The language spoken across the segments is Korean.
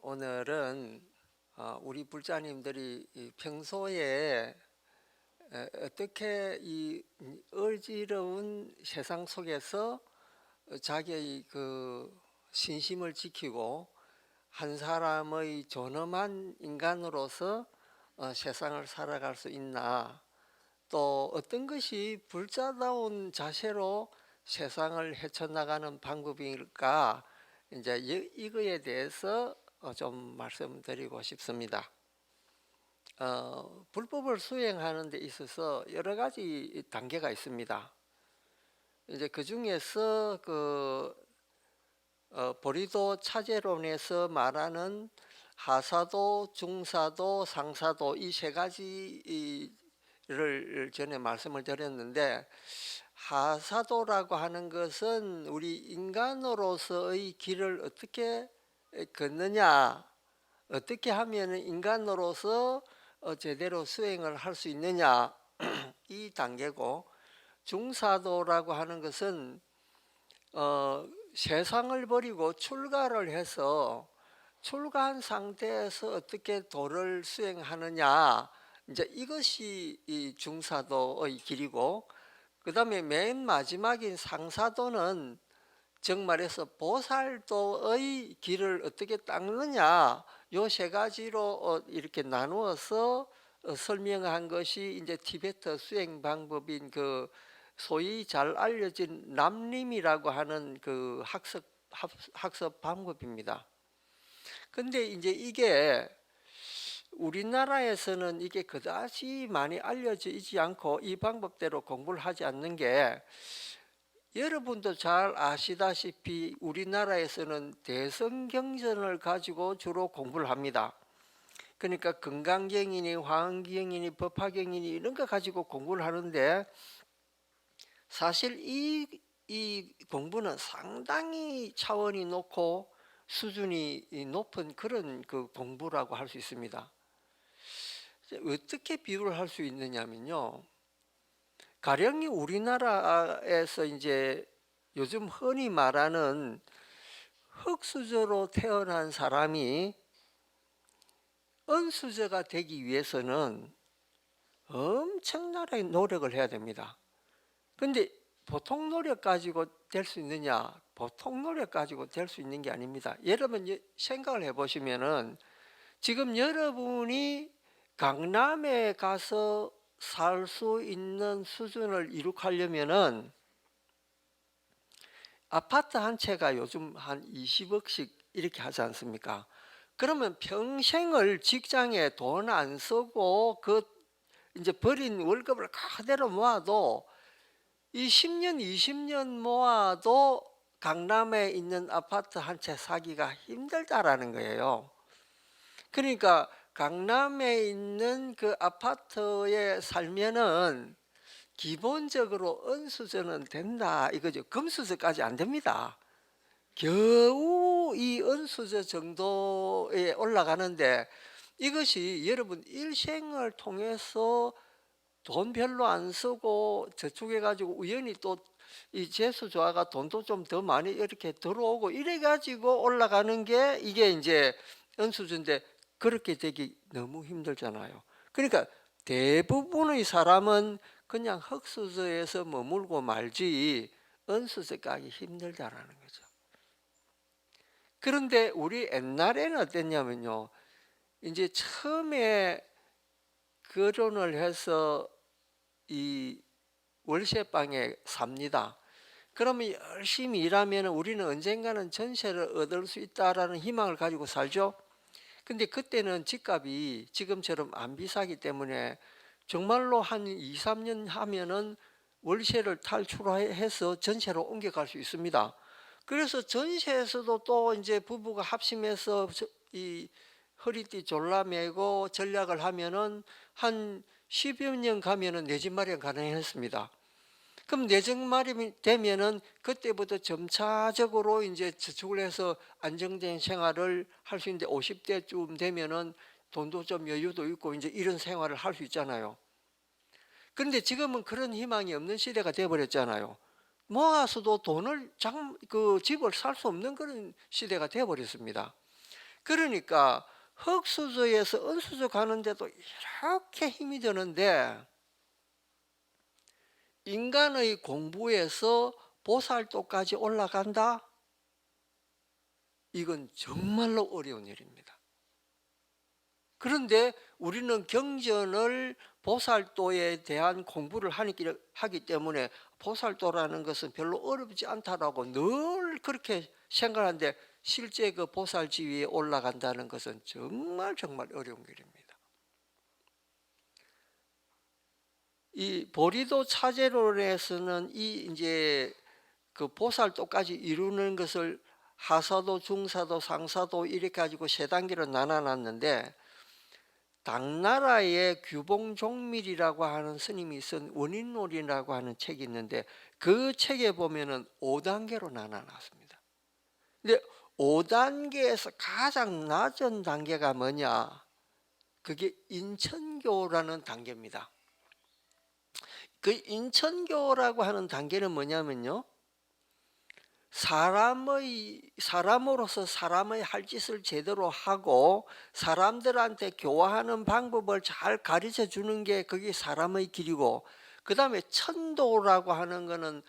오늘은 우리 불자님들이 평소에 어떻게 이 어지러운 세상 속에서 자기의 그 신심을 지키고 한 사람의 존엄한 인간으로서 세상을 살아갈 수 있나, 또 어떤 것이 불자다운 자세로 세상을 헤쳐나가는 방법일까, 이제 이거에 대해서 좀 말씀드리고 싶습니다. 불법을 수행하는 데 있어서 여러 가지 단계가 있습니다. 이제 그 중에서 보리도 차제론에서 말하는 하사도, 중사도, 상사도, 이 세 가지를 전에 말씀을 드렸는데, 하사도라고 하는 것은 우리 인간으로서의 길을 어떻게 걷느냐, 어떻게 하면 인간으로서 제대로 수행을 할 수 있느냐, 이 단계고, 중사도라고 하는 것은 세상을 버리고 출가를 해서 출가한 상태에서 어떻게 도를 수행하느냐, 이제 이것이 이 중사도의 길이고, 그 다음에 맨 마지막인 상사도는 정말해서 보살도의 길을 어떻게 닦느냐, 요 세 가지로 이렇게 나누어서 설명한 것이 이제 티베트 수행 방법인 그 소위 잘 알려진 남림이라고 하는 그 학습 방법입니다. 근데 이제 이게 우리나라에서는 이게 그다지 많이 알려져 있지 않고 이 방법대로 공부를 하지 않는 게, 여러분도 잘 아시다시피 우리나라에서는 대성경전을 가지고 주로 공부를 합니다. 그러니까 건강경이니 화엄경이니 법화경이니 이런 거 가지고 공부를 하는데, 사실 이 공부는 상당히 차원이 높고 수준이 높은 그런 그 공부라고 할 수 있습니다. 어떻게 비유를 할 수 있느냐면요, 가령이 우리나라에서 이제 요즘 흔히 말하는 흙수저로 태어난 사람이 은수저가 되기 위해서는 엄청나게 노력을 해야 됩니다. 근데 보통 노력 가지고 될 수 있느냐? 보통 노력 가지고 될 수 있는 게 아닙니다. 여러분 생각을 해보시면은, 지금 여러분이 강남에 가서 살 수 있는 수준을 이룩하려면은 아파트 한 채가 요즘 한 20억씩 이렇게 하지 않습니까? 그러면 평생을 직장에 돈 안 쓰고 그 이제 버린 월급을 그대로 모아도 이 10년, 20년 모아도 강남에 있는 아파트 한 채 사기가 힘들다라는 거예요. 그러니까 강남에 있는 그 아파트에 살면은 기본적으로 은수저는 된다 이거죠. 금수저까지 안 됩니다. 겨우 이 은수저 정도에 올라가는데, 이것이 여러분 일생을 통해서 돈 별로 안 쓰고 저축해 가지고 우연히 또 이 재수 조화가 돈도 좀 더 많이 이렇게 들어오고 이래 가지고 올라가는 게 이게 이제 은수저인데, 그렇게 되기 너무 힘들잖아요. 그러니까 대부분의 사람은 그냥 흙수저에서 머물고 말지 은수저 가기 힘들다라는 거죠. 그런데 우리 옛날에는 어땠냐면요, 이제 처음에 결혼을 해서 이 월세방에 삽니다. 그러면 열심히 일하면 우리는 언젠가는 전세를 얻을 수 있다라는 희망을 가지고 살죠. 근데 그때는 집값이 지금처럼 안 비싸기 때문에 정말로 한 2, 3년 하면은 월세를 탈출해서 전세로 옮겨갈 수 있습니다. 그래서 전세에서도 또 이제 부부가 합심해서 이 허리띠 졸라매고 전략을 하면은 한 10여 년 가면은 내 집 마련 가능했습니다. 그럼 내 집 마련이 되면은 그때부터 점차적으로 이제 저축을 해서 안정된 생활을 할 수 있는데, 50대쯤 되면은 돈도 좀 여유도 있고 이제 이런 생활을 할 수 있잖아요. 그런데 지금은 그런 희망이 없는 시대가 되어버렸잖아요. 모아서도 돈을 집을 살 수 없는 그런 시대가 되어버렸습니다. 그러니까 흙수저에서 은수저 가는데도 이렇게 힘이 드는데 인간의 공부에서 보살도까지 올라간다? 이건 정말로 어려운 일입니다. 그런데 우리는 경전을 보살도에 대한 공부를 하기 때문에 보살도라는 것은 별로 어렵지 않다라고 늘 그렇게 생각하는데 실제 그 보살 지위에 올라간다는 것은 정말 어려운 길입니다. 이 보리도 차제론에서는 이 이제 그 보살도까지 이루는 것을 하사도, 중사도, 상사도 이렇게 가지고 세 단계로 나눠놨는데 당나라의 규봉종밀이라고 하는 스님이 쓴 원인론이라고 하는 책이 있는데 그 책에 보면은 5단계로 나눠놨습니다. 근데 5단계에서 가장 낮은 단계가 뭐냐? 그게 인천교라는 단계입니다. 그 인천교라고 하는 단계는 뭐냐면요, 사람으로서 사람의 할 짓을 제대로 하고 사람들한테 교화하는 방법을 잘 가르쳐 주는 게 그게 사람의 길이고, 그 다음에 천도라고 하는 거는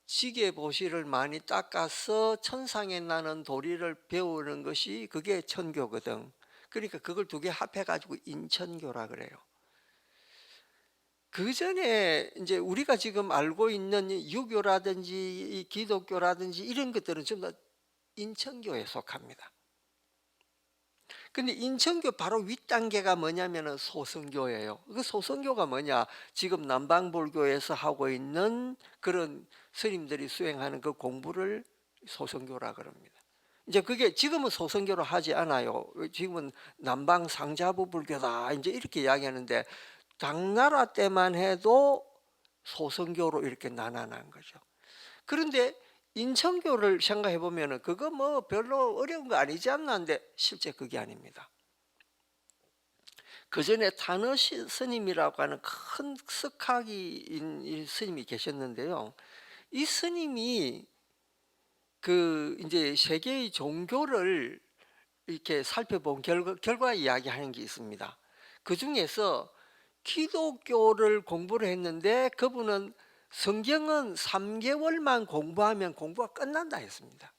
지게보시를 많이 닦아서 천상에 나는 도리를 배우는 것이 그게 천교거든. 그러니까 그걸 두 개 합해 가지고 인천교라 그래요. 그 전에 이제 우리가 지금 알고 있는 유교라든지 기독교라든지 이런 것들은 전부 다 인천교에 속합니다. 근데 인천교 바로 윗단계가 뭐냐면은 소승교예요. 그 소승교가 뭐냐? 지금 남방불교에서 하고 있는 그런 스님들이 수행하는 그 공부를 소승교라 그럽니다. 이제 그게 지금은 소승교로 하지 않아요. 지금은 남방 상자부 불교다 이제 이렇게 이야기하는데 당나라 때만 해도 소승교로 이렇게 나눠난 거죠. 그런데 인천교를 생각해 보면은 그거 뭐 별로 어려운 거 아니지 않나는데 실제 그게 아닙니다. 그 전에 탄어 스님이라고 하는 큰 석학이 스님이 계셨는데요. 이 스님이 그 이제 세계의 종교를 이렇게 살펴본 결과 이야기하는 게 있습니다. 그 중에서 기독교를 공부를 했는데 그분은 성경은 3개월만 공부하면 공부가 끝난다 했습니다.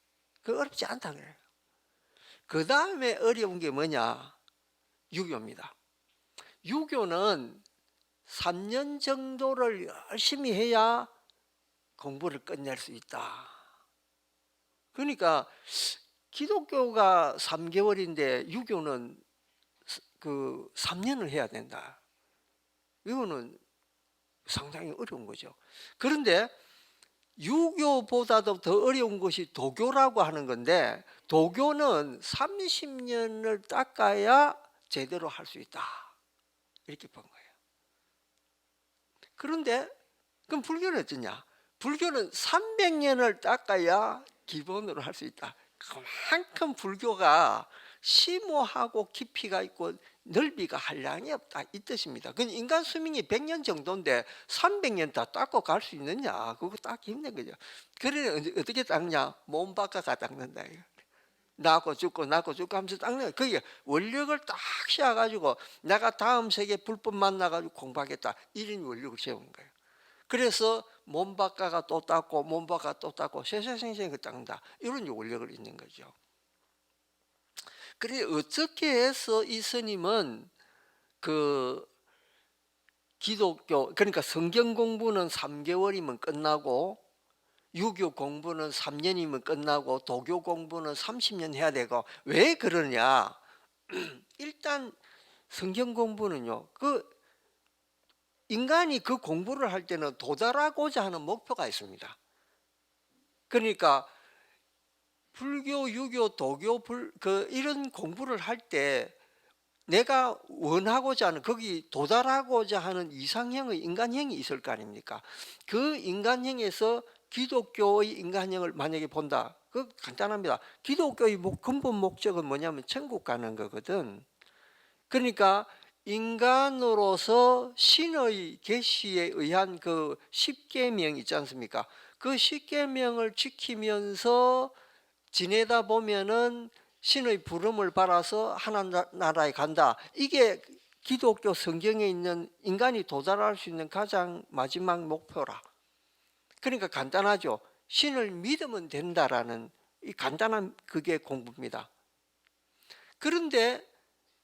그 어렵지 않다 그래요. 그 다음에 어려운 게 뭐냐? 유교입니다. 유교는 3년 정도를 열심히 해야 공부를 끝낼 수 있다. 그러니까 기독교가 3개월인데 유교는 그 3년을 해야 된다. 이거는 상당히 어려운 거죠. 그런데 유교보다도 더 어려운 것이 도교라고 하는 건데 도교는 30년을 닦아야 제대로 할 수 있다. 이렇게 본 거예요. 그런데 그럼 불교는 어쩌냐? 불교는 300년을 닦아야 기본으로 할 수 있다. 그만큼 불교가 심오하고 깊이가 있고 넓이가 한량이 없다 이 뜻입니다. 그 인간 수명이 100년 정도인데 300년 다 닦고 갈 수 있느냐? 그거 닦기 힘든 거죠. 그래 어떻게 닦냐? 몸 바꿔가 닦는다. 낳고 죽고 하면서 닦는 그게 원력을 딱 씌워가지고 내가 다음 세계 불법 만나가지고 공부하겠다 이런 원력을 세운 거예요. 그래서 몸 바꿔가 또 닦고 몸 바꿔 또 닦고 세세생생 닦는다 이런 원력을 있는 거죠. 그래 어떻게 해서 이 스님은 그 기독교 그러니까 성경 공부는 3개월이면 끝나고 유교 공부는 3년이면 끝나고 도교 공부는 30년 해야 되고 왜 그러냐? 일단 성경 공부는요. 그 인간이 그 공부를 할 때는 도달하고자 하는 목표가 있습니다. 그러니까 불교, 유교, 도교 이런 공부를 할 때 내가 원하고자 하는 거기 도달하고자 하는 이상형의 인간형이 있을 거 아닙니까? 그 인간형에서 기독교의 인간형을 만약에 본다. 그 간단합니다. 기독교의 근본 목적은 뭐냐면 천국 가는 거거든. 그러니까 인간으로서 신의 계시에 의한 그 십계명 있지 않습니까? 그 십계명을 지키면서 지내다 보면은 신의 부름을 받아서 하나나라에 간다. 이게 기독교 성경에 있는 인간이 도달할 수 있는 가장 마지막 목표라. 그러니까 간단하죠. 신을 믿으면 된다라는 이 간단한 그게 공부입니다. 그런데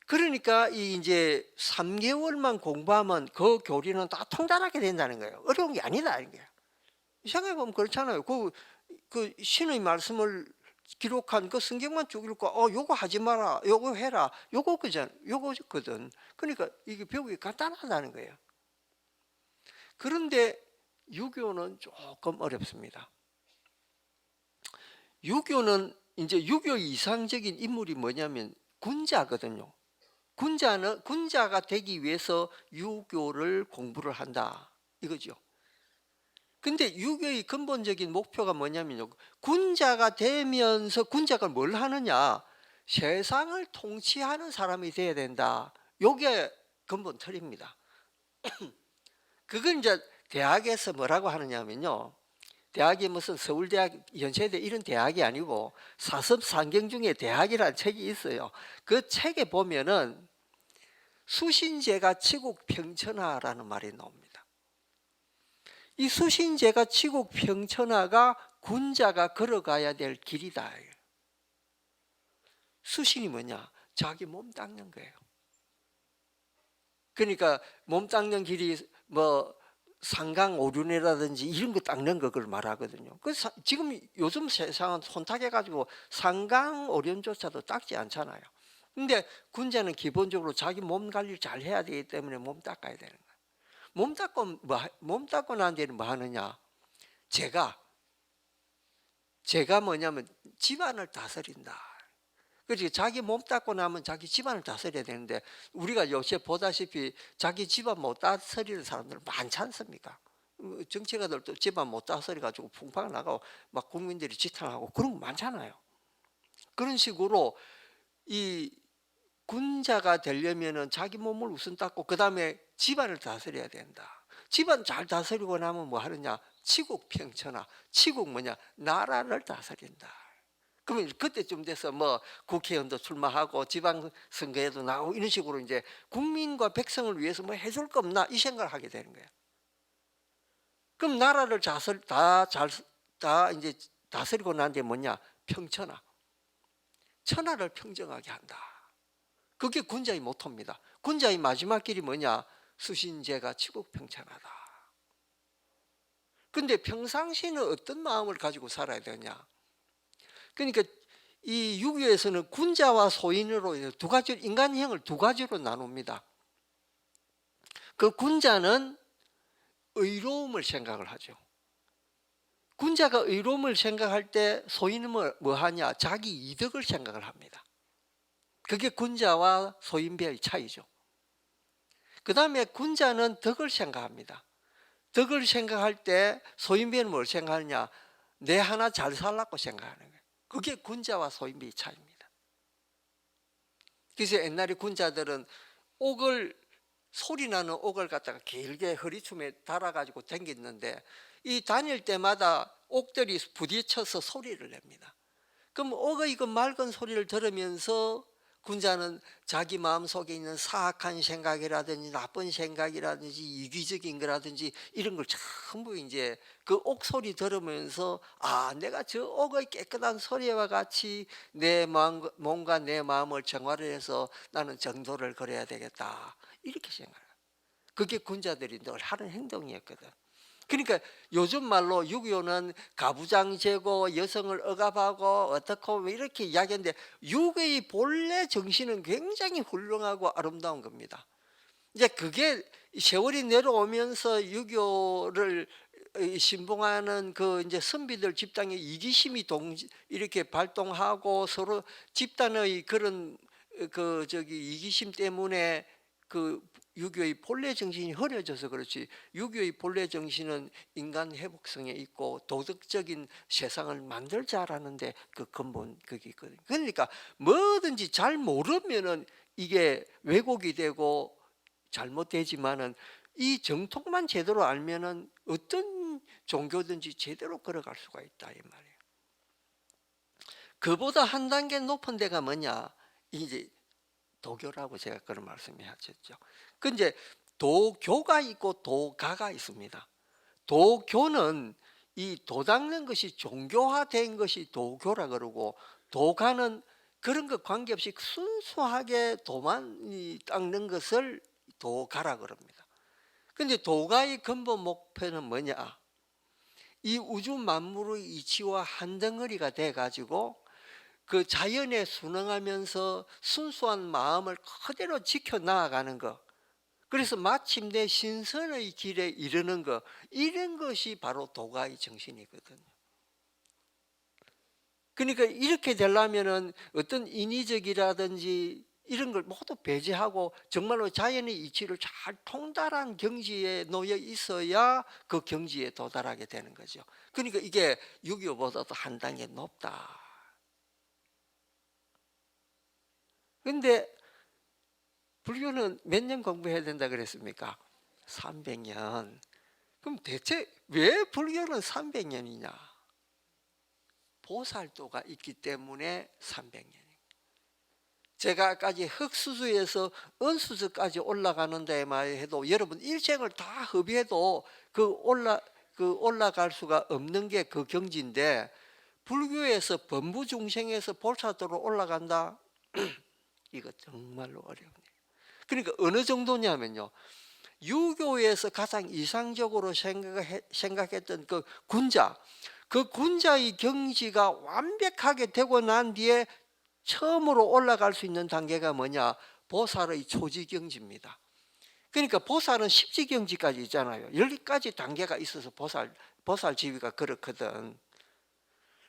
그러니까 이제 3개월만 공부하면 그 교리는 다 통달하게 된다는 거예요. 어려운 게 아니다 이게. 생각해보면 그렇잖아요. 그 신의 말씀을 기록한 그 성경만 쭉 읽고 요거 하지 마라, 요거 해라, 요거거든. 그러니까 이게 배우기 간단하다는 거예요. 그런데 유교는 조금 어렵습니다. 유교는 이제 유교의 이상적인 인물이 뭐냐면 군자거든요. 군자가 되기 위해서 유교를 공부를 한다 이거죠. 근데 유교의 근본적인 목표가 뭐냐면요. 군자가 되면서 군자가 뭘 하느냐? 세상을 통치하는 사람이 돼야 된다. 요게 근본 틀입니다. 그건 이제 대학에서 뭐라고 하느냐면요. 대학이 무슨 서울대학, 연세대 이런 대학이 아니고 사섭산경 중에 대학이라는 책이 있어요. 그 책에 보면은 수신제가 치국평천하라는 말이 나옵니다. 이 수신제가 치국평천하가 군자가 걸어가야 될 길이다. 수신이 뭐냐? 자기 몸 닦는 거예요. 그러니까 몸 닦는 길이 뭐 상강 오륜이라든지 이런 거 닦는 거 그걸 말하거든요. 지금 요즘 세상은 손탁해가지고 상강 오륜조차도 닦지 않잖아요. 근데 군자는 기본적으로 자기 몸 관리를 잘 해야 되기 때문에 몸 닦아야 되는 거예요. 몸 닦고 난 뒤에는 뭐 하느냐? 제가 뭐냐면 집안을 다스린다. 그렇지. 자기 몸 닦고 나면 자기 집안을 다스려야 되는데 우리가 요새 보다시피 자기 집안 못 다스리는 사람들 많지 않습니까? 정치가들도 집안 못 다스려가지고 풍파가 나가고 막 국민들이 지탄하고 그런 거 많잖아요. 그런 식으로 이 군자가 되려면은 자기 몸을 우선 닦고 그 다음에 집안을 다스려야 된다. 집안 잘 다스리고 나면 뭐 하느냐? 치국평천하. 치국 뭐냐? 나라를 다스린다. 그러면 그때쯤 돼서 뭐 국회의원도 출마하고 지방선거에도 나오고 이런 식으로 이제 국민과 백성을 위해서 뭐 해줄 거 없나 이 생각을 하게 되는 거예요. 그럼 나라를 다 이제 다스리고 난 뒤에 뭐냐? 평천하. 천하를 평정하게 한다. 그게 군자의 모토입니다. 군자의 마지막 길이 뭐냐? 수신제가 치국평천하다. 근데 평상시는 어떤 마음을 가지고 살아야 되냐? 그러니까 이 유교에서는 군자와 소인으로 인간형을 두 가지로 나눕니다. 그 군자는 의로움을 생각을 하죠. 군자가 의로움을 생각할 때 소인은 뭐 하냐? 자기 이득을 생각을 합니다. 그게 군자와 소인배의 차이죠. 그 다음에 군자는 덕을 생각합니다. 덕을 생각할 때 소인배는 뭘 생각하느냐? 내 하나 잘 살라고 생각하는 거예요. 그게 군자와 소인배의 차이입니다. 그래서 옛날에 군자들은 소리 나는 옥을 갖다가 길게 허리춤에 달아가지고 다녔는데 이 다닐 때마다 옥들이 부딪혀서 소리를 냅니다. 그럼 옥의 그 맑은 소리를 들으면서 군자는 자기 마음속에 있는 사악한 생각이라든지 나쁜 생각이라든지 이기적인 거라든지 이런 걸 전부 이제 그 옥 소리 들으면서 내가 저 옥의 깨끗한 소리와 같이 내 몸과 내 마음을 정화를 해서 나는 정도를 걸어야 되겠다 이렇게 생각해요. 그게 군자들이 늘 하는 행동이었거든. 그러니까 요즘 말로 유교는 가부장제고 여성을 억압하고 어떻고 이렇게 이야기하는데 유교의 본래 정신은 굉장히 훌륭하고 아름다운 겁니다. 이제 그게 세월이 내려오면서 유교를 신봉하는 그 이제 선비들 집단의 이기심이 이렇게 발동하고 서로 집단의 그런 이기심 때문에 그 유교의 본래 정신이 흐려져서 그렇지 유교의 본래 정신은 인간 회복성에 있고 도덕적인 세상을 만들자라는데 그 근본 그게 있거든요. 그러니까 뭐든지 잘 모르면은 이게 왜곡이 되고 잘못되지만은 이 정통만 제대로 알면은 어떤 종교든지 제대로 걸어갈 수가 있다 이 말이에요. 그보다 한 단계 높은 데가 뭐냐? 이제 도교라고 제가 그런 말씀하셨죠. 그 이제 도교가 있고 도가가 있습니다. 도교는 이 도 닦는 것이 종교화된 것이 도교라 그러고, 도가는 그런 것 관계없이 순수하게 도만 닦는 것을 도가라 그럽니다. 근데 도가의 근본 목표는 뭐냐? 이 우주 만물의 이치와 한 덩어리가 돼 가지고 그 자연에 순응하면서 순수한 마음을 그대로 지켜 나아가는 것. 그래서 마침내 신선의 길에 이르는 것, 이런 것이 바로 도가의 정신이거든요. 그러니까 이렇게 되려면은 어떤 인위적이라든지 이런 걸 모두 배제하고 정말로 자연의 이치를 잘 통달한 경지에 놓여 있어야 그 경지에 도달하게 되는 거죠. 그러니까 이게 유교보다도 한 단계 높다. 근데 불교는 몇 년 공부해야 된다 그랬습니까? 300년. 그럼 대체 왜 불교는 300년이냐? 보살도가 있기 때문에 300년. 제가 아까지 흙수저에서 은수저까지 올라가는 데만 해도 여러분 일생을 다 허비해도 그 올라갈 수가 없는 게 그 경지인데, 불교에서 범부중생에서 보살도로 올라간다? 이거 정말로 어렵네요. 그러니까 어느 정도냐면요, 유교에서 가장 이상적으로 생각했던 그 군자, 그 군자의 경지가 완벽하게 되고 난 뒤에 처음으로 올라갈 수 있는 단계가 뭐냐? 보살의 초지경지입니다. 그러니까 보살은 십지경지까지 있잖아요. 10가지 단계가 있어서 보살 지위가 그렇거든.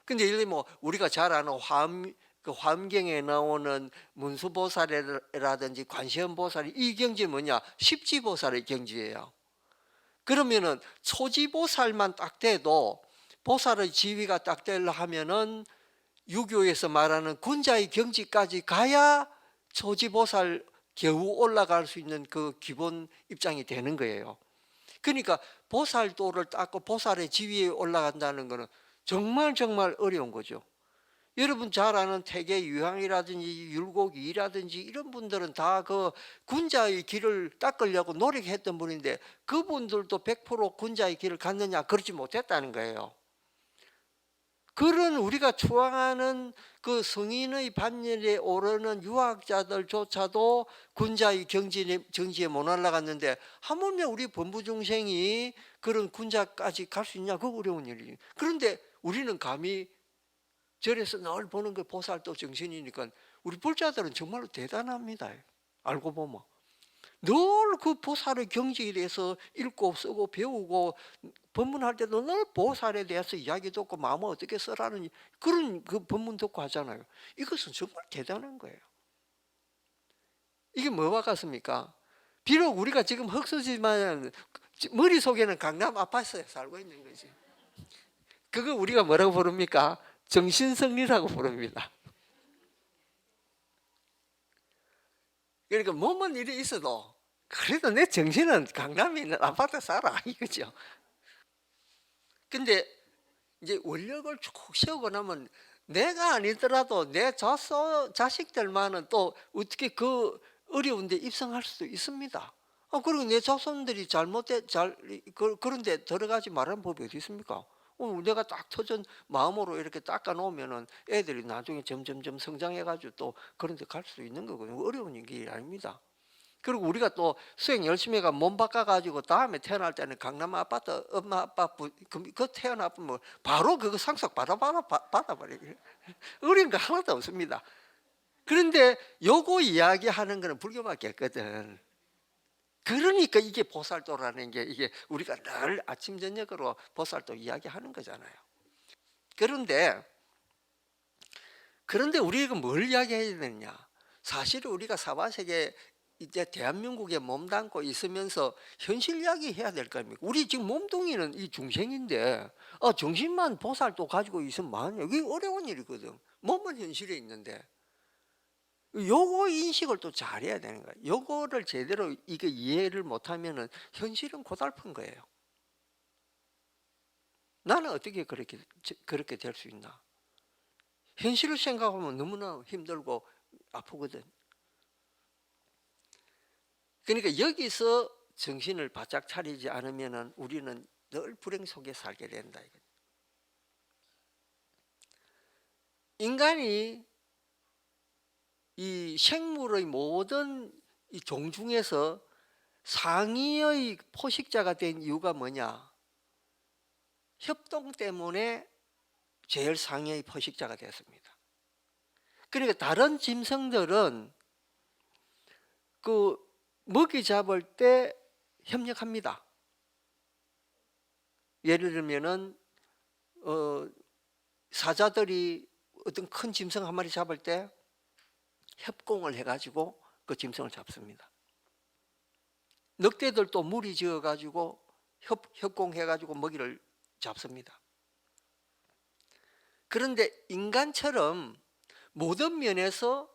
근데 예를 들면 우리가 잘 아는 그 화엄경에 나오는 문수보살이라든지 관세음보살이 이 경지 뭐냐? 십지보살의 경지예요. 그러면은 초지보살만 딱 돼도, 보살의 지위가 딱 되려 하면은 유교에서 말하는 군자의 경지까지 가야 초지보살 겨우 올라갈 수 있는 그 기본 입장이 되는 거예요. 그러니까 보살도를 닦고 보살의 지위에 올라간다는 것은 정말 정말 어려운 거죠. 여러분 잘 아는 태계 유황이라든지 율곡이라든지 이런 분들은 다 그 군자의 길을 닦으려고 노력했던 분인데, 그분들도 100% 군자의 길을 갔느냐? 그렇지 못했다는 거예요. 그런 우리가 추앙하는 그 성인의 반열에 오르는 유학자들조차도 군자의 경지에 못 올라갔는데, 하물며 우리 범부중생이 그런 군자까지 갈 수 있냐? 그거 어려운 일이에요. 그런데 우리는 감히 절에서 늘 보는 그 보살도 정신이니까 우리 불자들은 정말로 대단합니다. 알고 보면 늘 그 보살의 경지에 대해서 읽고 쓰고 배우고, 법문할 때도 늘 보살에 대해서 이야기 듣고 마음을 어떻게 쓰라는 그런 그 법문 듣고 하잖아요. 이것은 정말 대단한 거예요. 이게 뭐와 같습니까? 비록 우리가 지금 흙수지만 머릿속에는 강남 아파트에 살고 있는 거지. 그거 우리가 뭐라고 부릅니까? 정신승리라고 부릅니다. 그러니까 몸은 이래 있어도 그래도 내 정신은 강남에 있는 아파트 살아, 이거죠. 근데 이제 원력을 쭉 세우고 나면 내가 아니더라도 내 자식들만은 또 어떻게 그 어려운데 입성할 수도 있습니다. 그리고 내 자손들이 그런데 들어가지 말라는 법이 어디 있습니까? 내가 딱 터전 마음으로 이렇게 닦아 놓으면은 애들이 나중에 점점점 성장해가지고 또 그런 데 갈 수 있는 거거든요. 어려운 일이 아닙니다. 그리고 우리가 또 수행 열심히 해가 몸 바꿔가지고 다음에 태어날 때는 강남 아파트 엄마 아빠 그 태어나면 바로 그거 상속 받아버리고 어려운 거 하나도 없습니다. 그런데 요거 이야기하는 거는 불교밖에 없거든. 그러니까 이게 보살도라는 게, 이게 우리가 늘 아침 저녁으로 보살도 이야기하는 거잖아요. 그런데 우리가 뭘 이야기해야 되느냐? 사실 우리가 사바세계 이제 대한민국에 몸담고 있으면서 현실 이야기 해야 될 거 아닙니까? 우리 지금 몸뚱이는 이 중생인데, 정신만 보살도 가지고 있으면 뭐하냐? 이게 어려운 일이거든. 몸은 현실에 있는데 요거 인식을 또 잘해야 되는 거예요. 요거를 제대로 이게 이해를 못하면은 현실은 고달픈 거예요. 나는 어떻게 그렇게 될 수 있나? 현실을 생각하면 너무나 힘들고 아프거든. 그러니까 여기서 정신을 바짝 차리지 않으면 우리는 늘 불행 속에 살게 된다. 인간이 이 생물의 모든 이 종 중에서 상위의 포식자가 된 이유가 뭐냐? 협동 때문에 제일 상위의 포식자가 됐습니다. 그러니까 다른 짐승들은 그 먹이 잡을 때 협력합니다. 예를 들면은 사자들이 어떤 큰 짐승 한 마리 잡을 때 협공을 해가지고 그 짐승을 잡습니다. 늑대들도 무리 지어가지고 협공해가지고 먹이를 잡습니다. 그런데 인간처럼 모든 면에서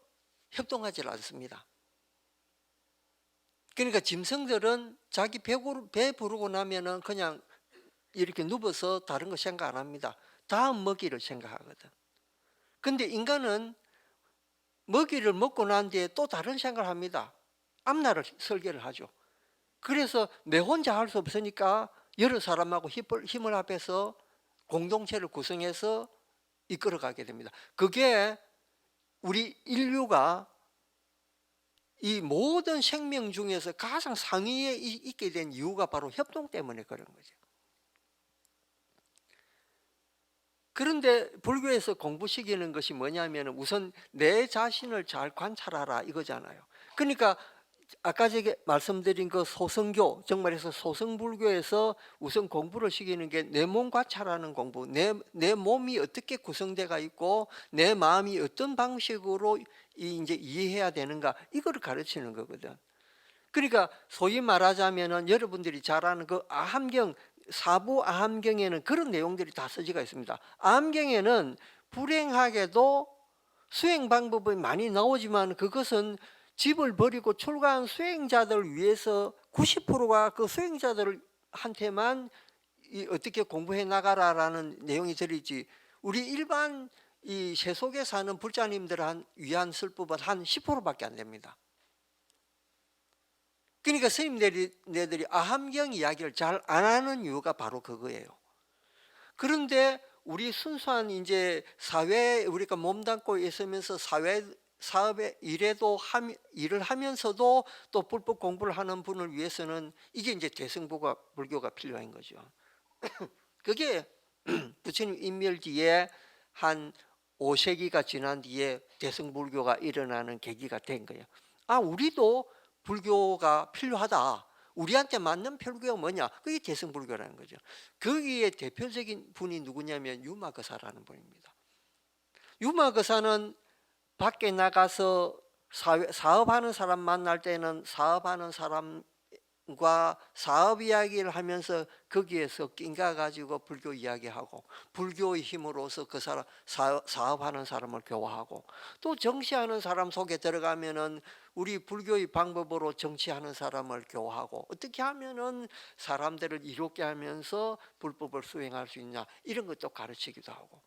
협동하지 않습니다. 그러니까 짐승들은 자기 배 부르고 나면은 그냥 이렇게 누워서 다른 거 생각 안 합니다. 다음 먹이를 생각하거든. 근데 인간은 먹이를 먹고 난 뒤에 또 다른 생각을 합니다. 앞날을 설계를 하죠. 그래서 내 혼자 할 수 없으니까 여러 사람하고 힘을 합해서 공동체를 구성해서 이끌어가게 됩니다. 그게 우리 인류가 이 모든 생명 중에서 가장 상위에 있게 된 이유가 바로 협동 때문에 그런 거죠. 그런데 불교에서 공부시키는 것이 뭐냐면 우선 내 자신을 잘 관찰하라 이거잖아요. 그러니까 아까 제가 말씀드린 그 소성교, 정말해서 소성불교에서 우선 공부를 시키는 게 내 몸 관찰하는 공부, 내 몸이 어떻게 구성되어 있고 내 마음이 어떤 방식으로 이제 이해해야 되는가 이거를 가르치는 거거든. 그러니까 소위 말하자면은 여러분들이 잘 아는 그 아함경, 사부 아함경에는 그런 내용들이 다 써지가 있습니다. 아함경에는 불행하게도 수행 방법이 많이 나오지만 그것은 집을 버리고 출가한 수행자들을 위해서 90%가 그 수행자들한테만 어떻게 공부해 나가라라는 내용이 들어있지, 우리 일반 이 세속에 사는 불자님들을 위한 설법은 한 10%밖에 안 됩니다. 그러니까 스님네들이 아함경 이야기를 잘 안 하는 이유가 바로 그거예요. 그런데 우리 순수한 이제 사회에 우리가 몸담고 있으면서 사업에 일을 하면서도 또 불법 공부를 하는 분을 위해서는 이게 이제 대승불교가 필요한 거죠. 그게 부처님 인멸 뒤에 한 5세기가 지난 뒤에 대승불교가 일어나는 계기가 된 거예요. 아, 우리도 불교가 필요하다. 우리한테 맞는 불교가 뭐냐? 그게 대승불교라는 거죠. 거기에 대표적인 분이 누구냐면 유마거사라는 분입니다. 유마거사는 밖에 나가서 사업하는 사람 만날 때는 사업하는 사람과 사업 이야기를 하면서 거기에서 낑가 가지고 불교 이야기하고 불교의 힘으로서 그 사람 사업하는 사람을 교화하고 또 정치하는 사람 속에 들어가면은 우리 불교의 방법으로 정치하는 사람을 교화하고 어떻게 하면은 사람들을 이롭게 하면서 불법을 수행할 수 있냐 이런 것도 가르치기도 하고.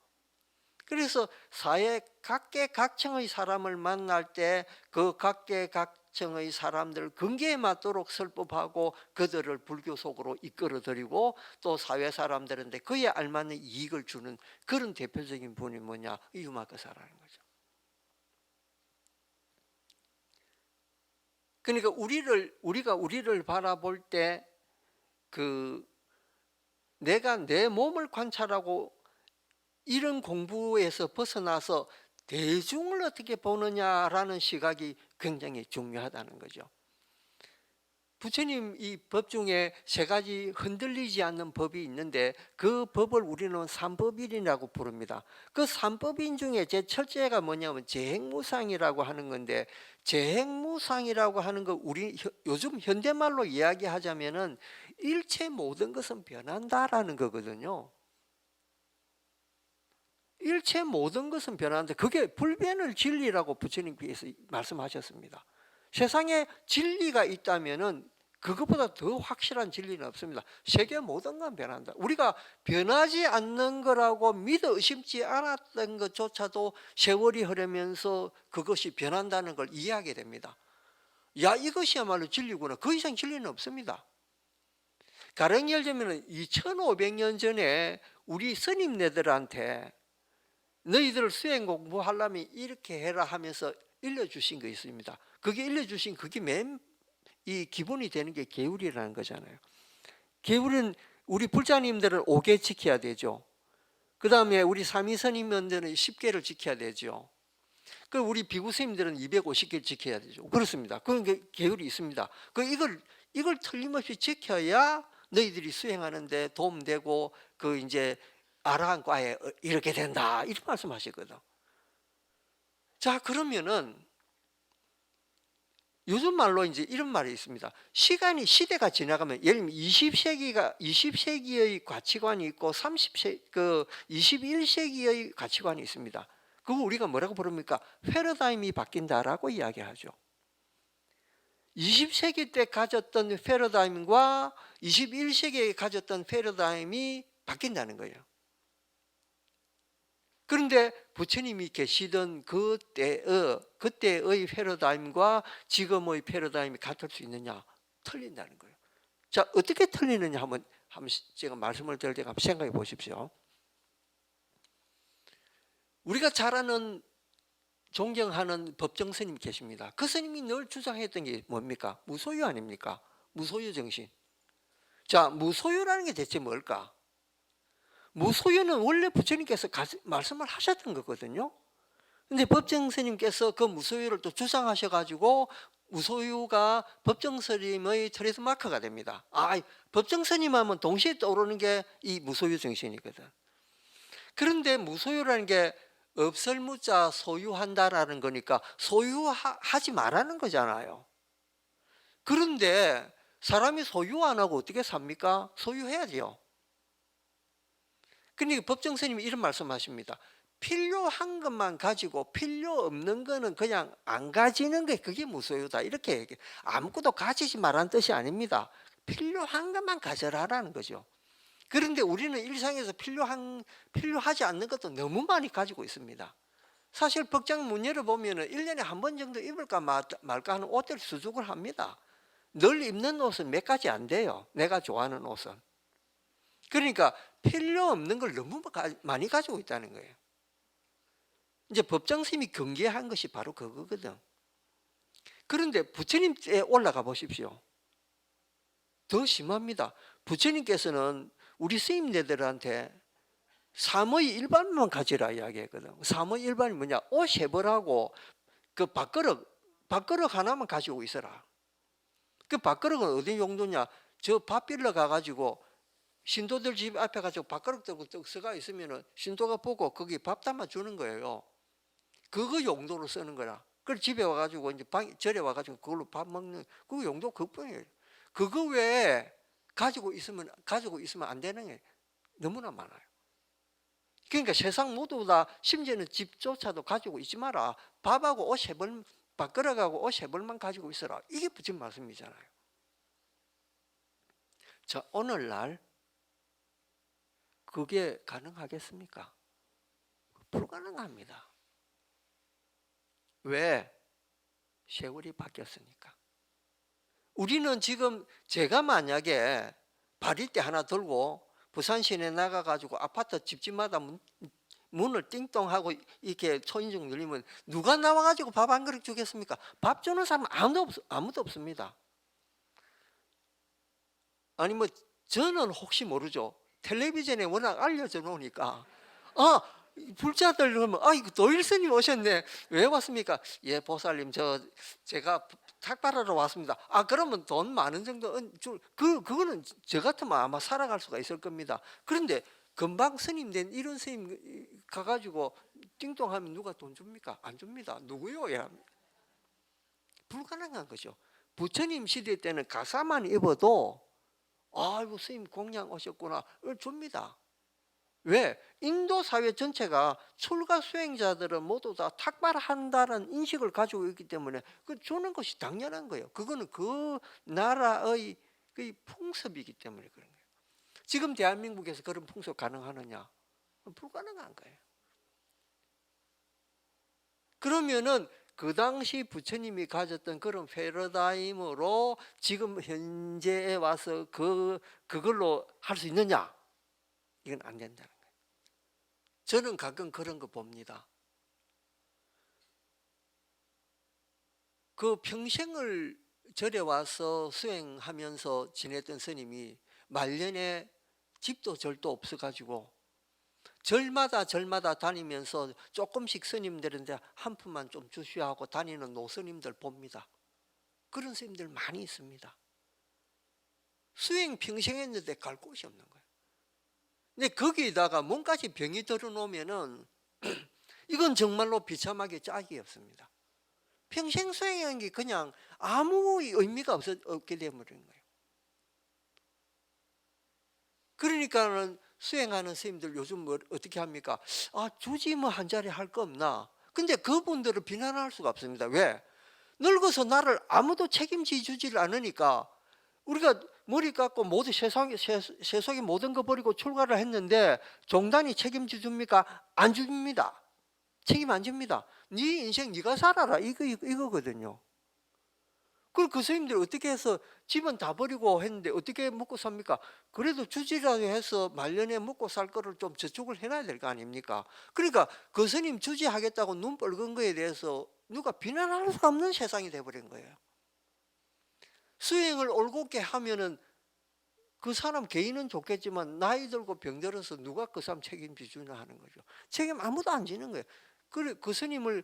그래서 사회 각계각층의 사람을 만날 때 그 각계각층의 사람들 근기에 맞도록 설법하고 그들을 불교 속으로 이끌어들이고 또 사회 사람들한테 그에 알맞는 이익을 주는 그런 대표적인 분이 뭐냐? 유마거사라는 거죠. 그러니까 우리가 우리를 바라볼 때 그 내가 내 몸을 관찰하고 이런 공부에서 벗어나서 대중을 어떻게 보느냐라는 시각이 굉장히 중요하다는 거죠. 부처님 이 법 중에 세 가지 흔들리지 않는 법이 있는데 그 법을 우리는 삼법인이라고 부릅니다. 그 삼법인 중에 제 첫째가 뭐냐면 재행무상이라고 하는 건데, 재행무상이라고 하는 거 우리 요즘 현대말로 이야기하자면은 일체 모든 것은 변한다라는 거거든요. 일체 모든 것은 변하는데 그게 불변을 진리라고 부처님께서 말씀하셨습니다. 세상에 진리가 있다면은 그것보다 더 확실한 진리는 없습니다. 세계 모든 건 변한다. 우리가 변하지 않는 거라고 믿어 의심치 않았던 것조차도 세월이 흐르면서 그것이 변한다는 걸 이해하게 됩니다. 야, 이것이야말로 진리구나. 그 이상 진리는 없습니다. 가령 예를 들면 2500년 전에 우리 스님네들한테 너희들 수행 공부하려면 이렇게 해라 하면서 일러주신 거 있습니다. 그게 일러주신 그게 맨 이 기본이 되는 게 계율이라는 거잖아요. 계율은 우리 불자님들은 5개 지켜야 되죠. 그 다음에 우리 사미스님들은 10개를 지켜야 되죠. 그 우리 비구 스님들은 250개를 지켜야 되죠. 그렇습니다. 그런 게 계율이 있습니다. 이걸 틀림없이 지켜야 너희들이 수행하는데 도움되고 그 이제 아라한과에 이렇게 된다 이렇게 말씀하시거든. 자, 그러면은 요즘 말로 이제 이런 말이 있습니다. 시대가 지나가면 예를 들면 20세기의 가치관이 있고 21세기의 가치관이 있습니다. 그거 우리가 뭐라고 부릅니까? 패러다임이 바뀐다라고 이야기하죠. 20세기 때 가졌던 패러다임과 21세기에 가졌던 패러다임이 바뀐다는 거예요. 그런데 부처님이 계시던 그때의 패러다임과 지금의 패러다임이 같을 수 있느냐? 틀린다는 거예요. 자, 어떻게 틀리느냐 한번 제가 말씀을 드릴 때 한번 생각해 보십시오. 우리가 잘 아는 존경하는 법정 스님 계십니다. 그 스님이 늘 주장했던 게 뭡니까? 무소유 아닙니까? 무소유 정신. 자, 무소유라는 게 대체 뭘까? 무소유는 원래 부처님께서 말씀을 하셨던 거거든요. 근데 법정 스님께서 그 무소유를 또 주장하셔가지고 무소유가 법정 스님의 트레이드마크가 됩니다. 법정 스님 하면 동시에 떠오르는 게 이 무소유 정신이거든. 그런데 무소유라는 게 없을 무자 소유한다라는 거니까 소유하지 말라는 거잖아요. 그런데 사람이 소유 안 하고 어떻게 삽니까? 소유해야죠. 그러니까 법정 스님이 이런 말씀하십니다. 필요한 것만 가지고 필요 없는 거는 그냥 안 가지는 게 그게 무소유다. 이렇게 얘기해. 아무것도 가지지 말라는 뜻이 아닙니다. 필요한 것만 가져라라는 거죠. 그런데 우리는 일상에서 필요하지 않는 것도 너무 많이 가지고 있습니다. 사실 복장 문 열어보면 1년에 한 번 정도 입을까 말까 하는 옷들 수족을 합니다. 늘 입는 옷은 몇 가지 안 돼요. 내가 좋아하는 옷은. 그러니까 필요 없는 걸 너무 많이 가지고 있다는 거예요. 이제 법정스님이 경계한 것이 바로 그거거든. 그런데 부처님 때 올라가 보십시오. 더 심합니다. 부처님께서는 우리 스님네들한테 삼의 일반만 가지라 이야기했거든. 삼의 일반이 뭐냐? 옷 세 벌하고 그 밥그릇 하나만 가지고 있어라. 그 밥그릇은 어디 용도냐? 저 밥 빌러 가가지고 신도들 집 앞에 가지고 밥그릇 들고 서가 있으면은 신도가 보고 거기 밥 담아 주는 거예요. 그거 용도로 쓰는 거라. 그걸 집에 와가지고 이제 절에 와가지고 그걸로 밥 먹는 그 용도 그뿐이에요. 그거 외에 가지고 있으면 안 되는 게 너무나 많아요. 그러니까 세상 모두 다 심지어는 집조차도 가지고 있지 마라. 밥하고 옷 세 벌, 밥그릇하고 옷 세 벌만 가지고 있어라. 이게 부처님 말씀이잖아요. 자, 오늘날 그게 가능하겠습니까? 불가능합니다. 왜? 세월이 바뀌었으니까. 우리는 지금 제가 만약에 발휘대 하나 들고 부산 시내 나가가지고 아파트 집집마다 문을 띵동하고 이렇게 초인종 눌리면 누가 나와가지고 밥 한 그릇 주겠습니까? 밥 주는 사람 아무도 없습니다. 아니 뭐 저는 혹시 모르죠. 텔레비전에 워낙 알려져 놓으니까 불자들 그러면 이거 도일스님 오셨네. 왜 왔습니까? 예, 보살님 제가 탁발하러 왔습니다. 그러면 돈 많은 정도 그거는 저 같으면 아마 살아갈 수가 있을 겁니다. 그런데 금방 스님 된 이런 스님 가가지고 띵동하면 누가 돈 줍니까? 안 줍니다. 누구요? 야, 불가능한 거죠. 부처님 시대 때는 가사만 입어도 아이고 스님 공양 오셨구나 줍니다. 왜? 인도 사회 전체가 출가 수행자들은 모두 다 탁발한다는 인식을 가지고 있기 때문에 그 주는 것이 당연한 거예요. 그거는 그 나라의 그 풍습이기 때문에 그런 거예요. 지금 대한민국에서 그런 풍습 가능하느냐? 불가능한 거예요. 그러면은 그 당시 부처님이 가졌던 그런 패러다임으로 지금 현재에 와서 그걸로 할 수 있느냐? 이건 안 된다는 거예요. 저는 가끔 그런 거 봅니다. 그 평생을 절에 와서 수행하면서 지냈던 스님이 말년에 집도 절도 없어가지고 절마다 다니면서 조금씩 스님들한테 한 푼만 좀 주시오 하고 다니는 노스님들 봅니다. 그런 스님들 많이 있습니다. 수행 평생 했는데 갈 곳이 없는 거예요. 근데 거기에다가 몸까지 병이 들어놓으면은 이건 정말로 비참하게 짝이 없습니다. 평생 수행한 게 그냥 아무 의미가 없게 되어버리는 거예요. 그러니까는 수행하는 스님들 요즘 어떻게 합니까? 아, 주지 뭐 한 자리 할 거 없나? 근데 그분들을 비난할 수가 없습니다. 왜? 늙어서 나를 아무도 책임지 주질 않으니까 우리가 머리 깎고 모두 세상의 모든 거 버리고 출가를 했는데 종단이 책임져 줍니까? 안 줍니다. 책임 안 집니다. 네 인생 네가 살아라 이거거든요. 그럼 그 스님들 어떻게 해서 집은 다 버리고 했는데 어떻게 먹고 삽니까? 그래도 주지라도 해서 말년에 먹고 살 거를 좀 저축을 해놔야 될 거 아닙니까? 그러니까 그 스님 주지하겠다고 눈 뻘건 거에 대해서 누가 비난할 수 없는 세상이 돼버린 거예요. 수행을 올곧게 하면은 그 사람 개인은 좋겠지만 나이 들고 병들어서 누가 그 사람 책임져 주나 하는 거죠. 책임 아무도 안 지는 거예요. 그래 그 스님을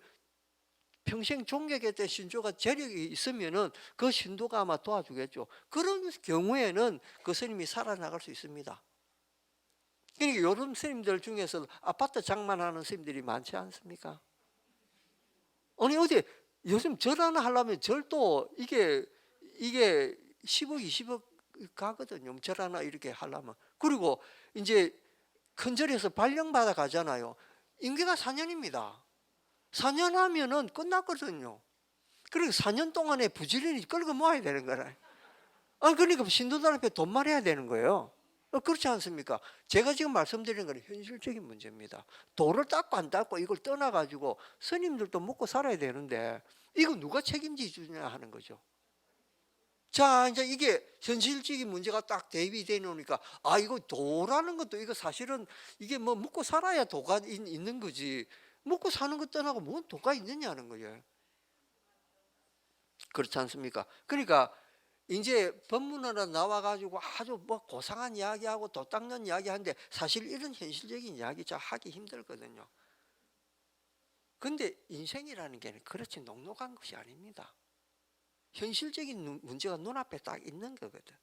평생 존경했던 신조가 재력이 있으면은 그 신도가 아마 도와주겠죠. 그런 경우에는 그 스님이 살아나갈 수 있습니다. 그러니까 요런 스님들 중에서 아파트 장만하는 스님들이 많지 않습니까? 아니 어디 요즘 절 하나 하려면 절도 이게 10억 20억 가거든요. 절 하나 이렇게 하려면. 그리고 이제 큰 절에서 발령받아 가잖아요. 임기가 4년입니다. 4년 하면은 끝났거든요. 그리고 4년 동안에 부지런히 끌고 모아야 되는 거라. 아, 그러니까 신도들 앞에 돈 말해야 되는 거예요. 그렇지 않습니까? 제가 지금 말씀드리는 건 현실적인 문제입니다. 도를 닦고 안 닦고 이걸 떠나가지고 스님들도 먹고 살아야 되는데 이거 누가 책임지 주냐 하는 거죠. 자, 이제 이게 현실적인 문제가 딱 대비되어 놓으니까 아, 이거 도라는 것도 이거 사실은 이게 뭐 먹고 살아야 도가 있는 거지. 먹고 사는 것 떠나고 뭔 도가 있느냐는 거예요. 그렇지 않습니까? 그러니까 이제 법문으로 나와가지고 아주 뭐 고상한 이야기하고 도 닦는 이야기하는데 사실 이런 현실적인 이야기 잘 하기 힘들거든요. 근데 인생이라는 게 그렇지 녹록한 것이 아닙니다. 현실적인 문제가 눈앞에 딱 있는 거거든.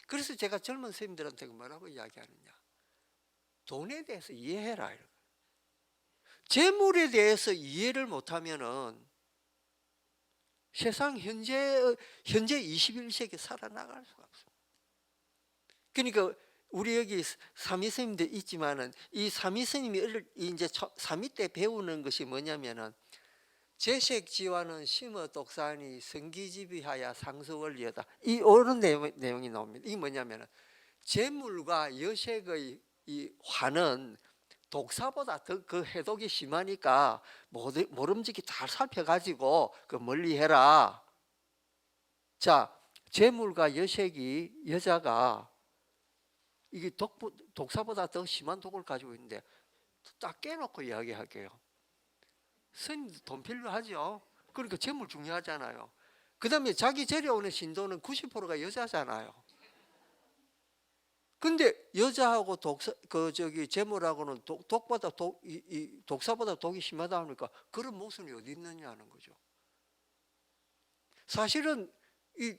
그래서 제가 젊은 선생님들한테 뭐라고 이야기하느냐. 돈에 대해서 이해해라. 재물에 대해서 이해를 못하면은 세상 현재 21세기 살아나갈 수가 없습니다. 그러니까 우리 여기 삼위 스님들 있지만은 이 삼위 스님이 이제 삼위 때 배우는 것이 뭐냐면은 재색지와는 심어 독산이 성기지비하야 상수원리여다. 이 옳은 내용이 나옵니다. 이게 뭐냐면은 재물과 여색의 이 화는 독사보다 더 그 해독이 심하니까 모름지기 잘 살펴가지고 그 멀리 해라. 자, 재물과 여색이 여자가 이게 독사보다 더 심한 독을 가지고 있는데 딱 깨놓고 이야기할게요. 스님도 돈 필요하죠. 그러니까 재물 중요하잖아요. 그 다음에 자기 절에 오는 신도는 90%가 여자잖아요. 근데 여자하고 재물하고는 독사보다 독이 심하다 하니까 그런 모순이 어디 있느냐는 거죠. 사실은 이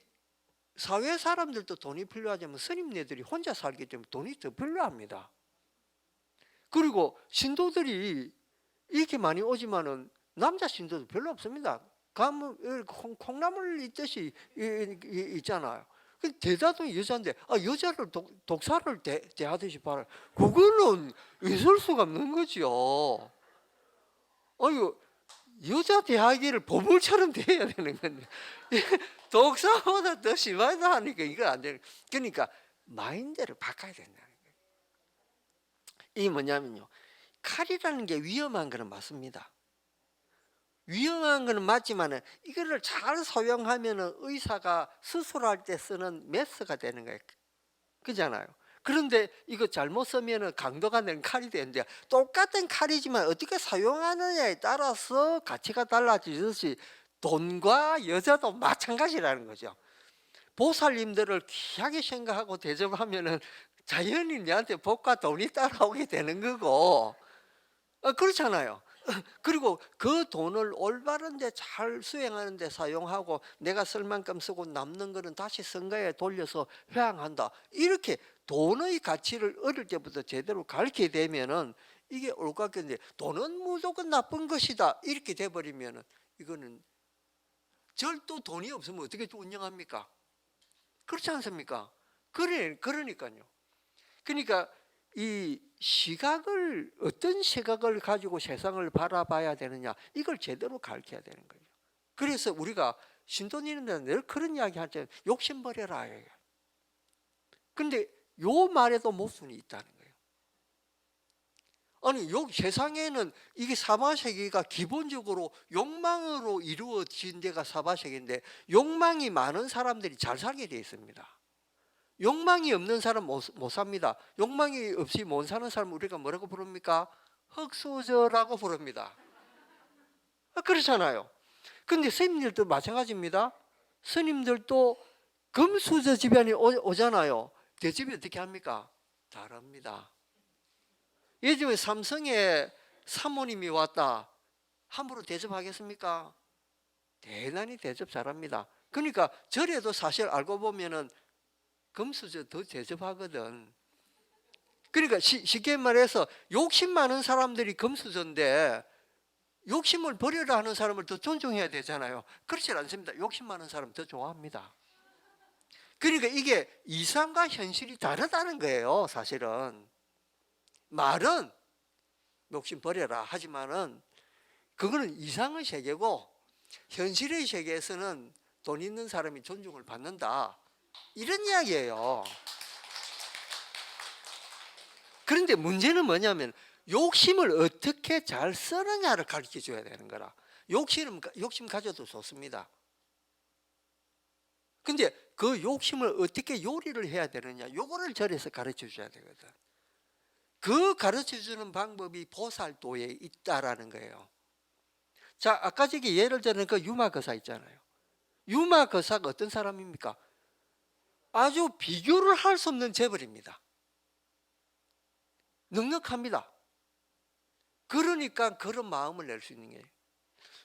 사회 사람들도 돈이 필요하지만 스님네들이 혼자 살기 때문에 돈이 더 필요합니다. 그리고 신도들이 이렇게 많이 오지만은 남자 신도도 별로 없습니다. 가면 콩나물 있듯이 있잖아요. 그 대다도 여자인데 여자를 독사를 대하듯이 봐라. 그거는 있을 수가 없는 거죠. 아유, 여자 대하기를 보물처럼 대해야 되는 건데 독사보다 더 심하다 하니까 이거 안 되는. 그러니까 마인드를 바꿔야 된다는 거예요. 이게 뭐냐면요, 칼이라는 게 위험한 거는 맞습니다. 위험한 거는 맞지만 이거를 잘 사용하면 의사가 수술할 때 쓰는 메스가 되는 거예요. 그잖아요. 그런데 이거 잘못 쓰면 강도가 된 칼이 되는데, 똑같은 칼이지만 어떻게 사용하느냐에 따라서 가치가 달라지듯이 돈과 여자도 마찬가지라는 거죠. 보살님들을 귀하게 생각하고 대접하면은 자연히 내한테 복과 돈이 따라오게 되는 거고, 그렇잖아요. 그리고 그 돈을 올바른 데 잘 수행하는 데 사용하고 내가 쓸 만큼 쓰고 남는 거는 다시 선가에 돌려서 회항한다. 이렇게 돈의 가치를 어릴 때부터 제대로 가르치게 되면은 이게 옳겠는데, 돈은 무조건 나쁜 것이다 이렇게 돼버리면은 이거는 절도 돈이 없으면 어떻게 운영합니까? 그렇지 않습니까? 그러니까요. 그러니까 이 시각을, 어떤 시각을 가지고 세상을 바라봐야 되느냐, 이걸 제대로 가르쳐야 되는 거예요. 그래서 우리가 신도님들은 늘 그런 이야기 할 때 욕심 버려라. 근데 요 말에도 모순이 있다는 거예요. 아니, 세상에는 이게 사바세계가 기본적으로 욕망으로 이루어진 데가 사바세계인데, 욕망이 많은 사람들이 잘 살게 되어 있습니다. 욕망이 없는 사람 못 삽니다. 욕망이 없이 못 사는 사람 우리가 뭐라고 부릅니까? 흙수저라고 부릅니다. 그렇잖아요. 근데 스님들도 마찬가지입니다. 스님들도 금수저 집안이 오잖아요. 대접이 어떻게 합니까? 다릅니다. 예전에 삼성에 사모님이 왔다, 함부로 대접하겠습니까? 대단히 대접 잘합니다. 그러니까 절에도 사실 알고 보면은 금수저 더 대접하거든. 그러니까 쉽게 말해서 욕심 많은 사람들이 금수저인데 욕심을 버려라 하는 사람을 더 존중해야 되잖아요. 그렇지 않습니다. 욕심 많은 사람 더 좋아합니다. 그러니까 이게 이상과 현실이 다르다는 거예요. 사실은 말은 욕심 버려라 하지만은 그거는 이상의 세계고, 현실의 세계에서는 돈 있는 사람이 존중을 받는다, 이런 이야기예요. 그런데 문제는 뭐냐면 욕심을 어떻게 잘 쓰느냐를 가르쳐 줘야 되는 거라. 욕심 가져도 좋습니다. 근데 그 욕심을 어떻게 요리를 해야 되느냐, 요거를 절에서 가르쳐 줘야 되거든. 그 가르쳐 주는 방법이 보살도에 있다라는 거예요. 자, 아까 저기 예를 들은 그 유마거사 있잖아요. 유마거사가 어떤 사람입니까? 아주 비교를 할 수 없는 재벌입니다. 넉넉합니다. 그러니까 그런 마음을 낼 수 있는 게,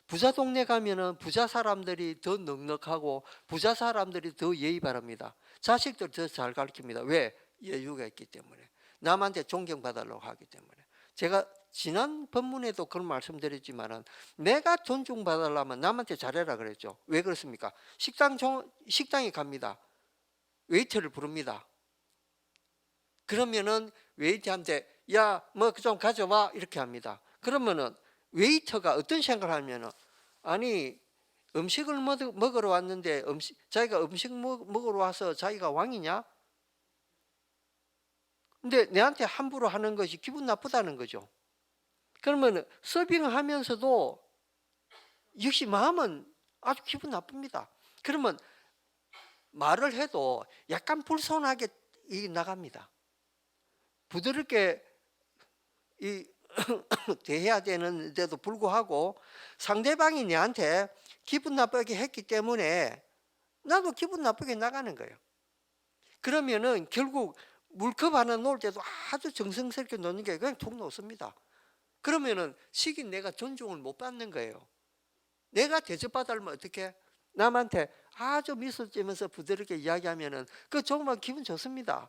부자 동네 가면은 부자 사람들이 더 넉넉하고 부자 사람들이 더 예의 바랍니다. 자식들 더 잘 가르칩니다. 왜? 여유가 있기 때문에. 남한테 존경받으려고 하기 때문에. 제가 지난 법문에도 그런 말씀드렸지만은, 내가 존중받으려면 남한테 잘해라 그랬죠. 왜 그렇습니까? 식당에 갑니다. 웨이터를 부릅니다. 그러면은 웨이터한테 야, 뭐 좀 가져와 이렇게 합니다. 그러면은 웨이터가 어떤 생각을 하면은, 아니 음식을 먹으러 왔는데 자기가 음식 먹으러 와서 자기가 왕이냐? 근데 내한테 함부로 하는 것이 기분 나쁘다는 거죠. 그러면 서빙을 하면서도 역시 마음은 아주 기분 나쁩니다. 그러면 말을 해도 약간 불손하게 나갑니다. 부드럽게 대해야 되는데도 불구하고 상대방이 내한테 기분 나쁘게 했기 때문에 나도 기분 나쁘게 나가는 거예요. 그러면은 결국 물컵 하나 놓을 때도 아주 정성스럽게 놓는 게 그냥 툭 놓습니다. 그러면은 식인 내가 존중을 못 받는 거예요. 내가 대접받으면 어떻게? 남한테 아주 미소 찌면서 부드럽게 이야기하면은 그 정말 기분 좋습니다.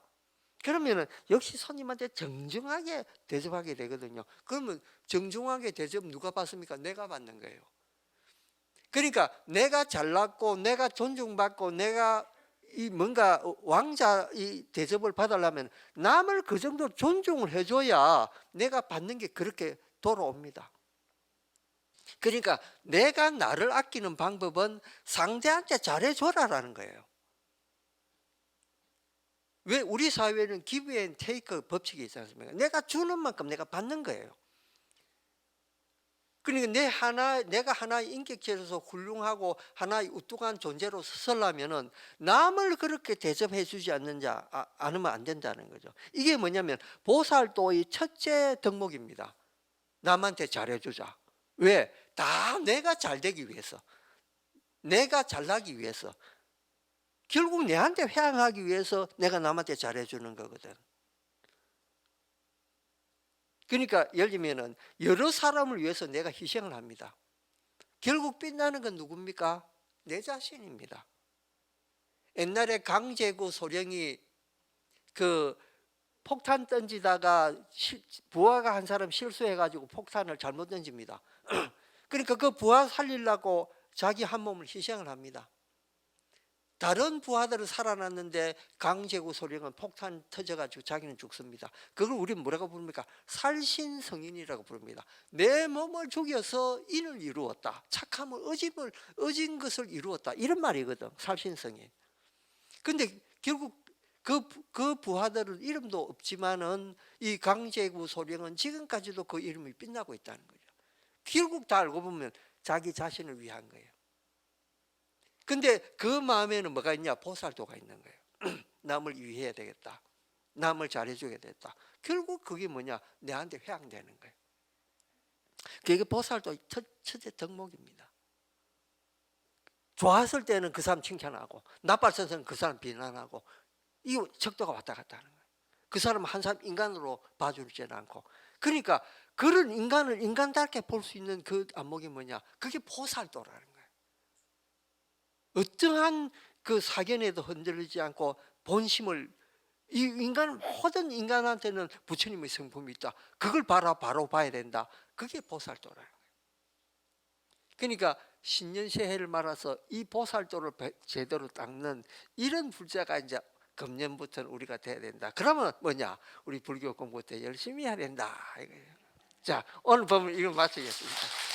그러면은 역시 손님한테 정중하게 대접하게 되거든요. 그러면 정중하게 대접 누가 받습니까? 내가 받는 거예요. 그러니까 내가 잘났고 내가 존중받고 내가 이 뭔가 왕자 이 대접을 받으려면 남을 그 정도 존중을 해줘야 내가 받는 게 그렇게 돌아옵니다. 그러니까 내가 나를 아끼는 방법은 상대한테 잘해줘라라는 거예요. 왜 우리 사회는 기브 앤 테이크 법칙이 있지 않습니까? 내가 주는 만큼 내가 받는 거예요. 그러니까 내가 하나의 인격체로서 훌륭하고 하나의 우뚝한 존재로 서려면은 남을 그렇게 대접해 주지 않으면 안 된다는 거죠. 이게 뭐냐면 보살도의 첫째 덕목입니다. 남한테 잘해주자. 왜? 다 내가 잘 되기 위해서, 내가 잘나기 위해서, 결국 내한테 회항하기 위해서 내가 남한테 잘해주는 거거든. 그러니까 예를 들면은 여러 사람을 위해서 내가 희생을 합니다. 결국 빛나는 건 누굽니까? 내 자신입니다. 옛날에 강제구 소령이 그 폭탄 던지다가 부하가 한 사람 실수해가지고 폭탄을 잘못 던집니다. 그러니까 그 부하 살리려고 자기 한 몸을 희생을 합니다. 다른 부하들은 살아났는데 강제구 소령은 폭탄 터져가지고 자기는 죽습니다. 그걸 우리는 뭐라고 부릅니까? 살신성인이라고 부릅니다. 내 몸을 죽여서 인을 이루었다. 착함을 어진 것을 이루었다. 이런 말이거든. 살신성인. 근데 결국 그 부하들은 이름도 없지만은 이 강제구 소령은 지금까지도 그 이름이 빛나고 있다는 거죠. 결국 다 알고 보면 자기 자신을 위한 거예요. 근데 그 마음에는 뭐가 있냐? 보살도가 있는 거예요. 남을 위해야 되겠다. 남을 잘해주게 됐다. 결국 그게 뭐냐? 내한테 회항되는 거예요. 그게 보살도의 첫째 덕목입니다. 좋았을 때는 그 사람 칭찬하고 나빴을 때는 그 사람 비난하고 이 척도가 왔다 갔다 하는 거예요. 그 사람은 한 사람 인간으로 봐주지는 않고. 그러니까 그런 인간을 인간답게 볼 수 있는 그 안목이 뭐냐? 그게 보살도라는 거예요. 어떠한 그 사견에도 흔들리지 않고 본심을, 이 인간 모든 인간한테는 부처님의 성품이 있다. 그걸 바로 봐야 된다. 그게 보살도라는 거예요. 그러니까 신년세해를 말아서 이 보살도를 제대로 닦는 이런 불자가 이제 금년부터는 우리가 돼야 된다. 그러면 뭐냐? 우리 불교 공부 때 열심히 해야 된다. 이거예요. 자, 오늘 법을 이걸 마치겠습니다.